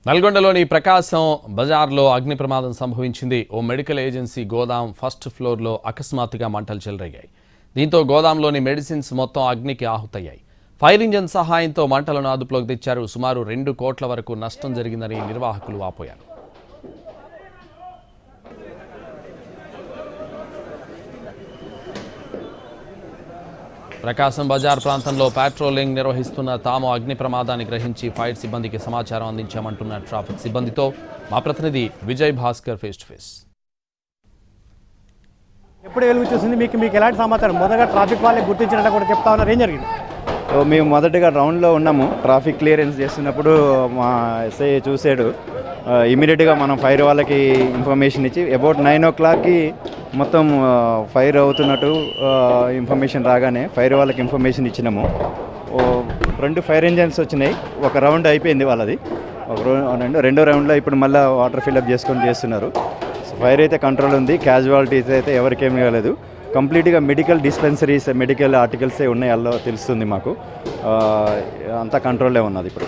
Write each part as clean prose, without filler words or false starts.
నల్గొండలోని ప్రకాశం బజార్లో అగ్ని ప్రమాదం సంభవించింది. ఓ మెడికల్ ఏజెన్సీ గోదాం ఫస్ట్ ఫ్లోర్లో అకస్మాత్తుగా మంటలు చెలరేగాయి. దీంతో గోదాంలోని మెడిసిన్స్ మొత్తం అగ్నికి ఆహుతయ్యాయి. ఫైర్ ఇంజన్ సహాయంతో మంటలను అదుపులోకి తెచ్చారు. సుమారు 2 కోట్ల వరకు నష్టం జరిగిందని నిర్వాహకులు వాపోయారు. ప్రకాశం బజార్ ప్రాంతంలో పాట్రోలింగ్ నిర్వహిస్తున్న తాము అగ్ని ప్రమాదాన్ని గ్రహించి ఫైర్ సిబ్బందికి సమాచారం అందించామంటున్న ట్రాఫిక్ సిబ్బందితో మా ప్రతినిధి Vijay Bhaskar face to face. ఎప్పుడు వెలుగు చూసింది మీకు ఎలాంటి సమాచారం? మొదటగా ట్రాఫిక్ వాళ్ళని గుర్తించినట్టు కూడా చెప్తా ఉన్నారు, ఏం జరిగింది? మేము మొదటగా రౌండ్లో ఉన్నాము. ట్రాఫిక్ క్లియరెన్స్ చేస్తున్నప్పుడు మా ఎస్ఐ చూసాడు. ఇమీడియట్గా మనం ఫైర్ వాళ్ళకి ఇన్ఫర్మేషన్ ఇచ్చి అబౌట్ 9 o'clockకి మొత్తం ఫైర్ అవుతున్నట్టు ఇన్ఫర్మేషన్ రాగానే ఫైర్ వాళ్ళకి ఇన్ఫర్మేషన్ ఇచ్చినాము. 2 ఫైర్ ఇంజన్స్ వచ్చినాయి. ఒక రౌండ్ అయిపోయింది వాళ్ళది. రెండో రౌండ్లో ఇప్పుడు మళ్ళీ వాటర్ ఫిల్అప్ చేసుకొని చేస్తున్నారు. ఫైర్ అయితే కంట్రోల్ ఉంది. క్యాజువాలిటీస్ అయితే ఎవరికేమీ కాలేదు. కంప్లీట్గా మెడికల్ డిస్పెన్సరీస్, మెడికల్ ఆర్టికల్సే ఉన్నాయి. అల్లో తెలుస్తుంది మాకు. అంతా కంట్రోల్లో ఉన్నది ఇప్పుడు.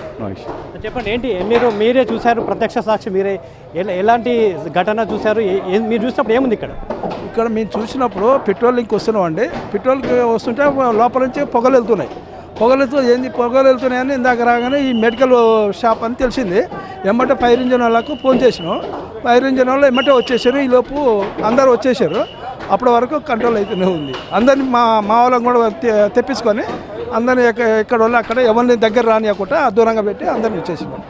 చెప్పండి, ఏంటి మీరే చూశారు, ప్రత్యక్ష సాక్షి మీరే, ఎలాంటి ఘటన చూశారు? మీరు చూసినప్పుడు ఏముంది ఇక్కడ మేము చూసినప్పుడు పెట్రోలింగ్కి వస్తున్నాం అండి. పెట్రోల్కి వస్తుంటే లోపల నుంచి పొగలు వెళ్తున్నాయి. పొగలు వెళ్తున్నాయని ఇందాక రాగానే ఈ మెడికల్ షాప్ అని తెలిసింది. ఎమ్మటే ఫైర్ ఇంజన్ వాళ్ళకు ఫోన్ చేసినాం. ఫైర్ ఇంజన్ వాళ్ళు ఎమ్మటే వచ్చేసారు. ఈలోపు అందరూ వచ్చేసారు. అప్పటి వరకు కంట్రోల్ అయితేనే ఉంది. అందరినీ మా వాళ్ళని కూడా తెప్పించుకొని అందరినీ ఎక్కడ వాళ్ళు అక్కడ ఎవరిని దగ్గర రానియకుండా దూరంగా పెట్టి అందరిని వచ్చేసినాం.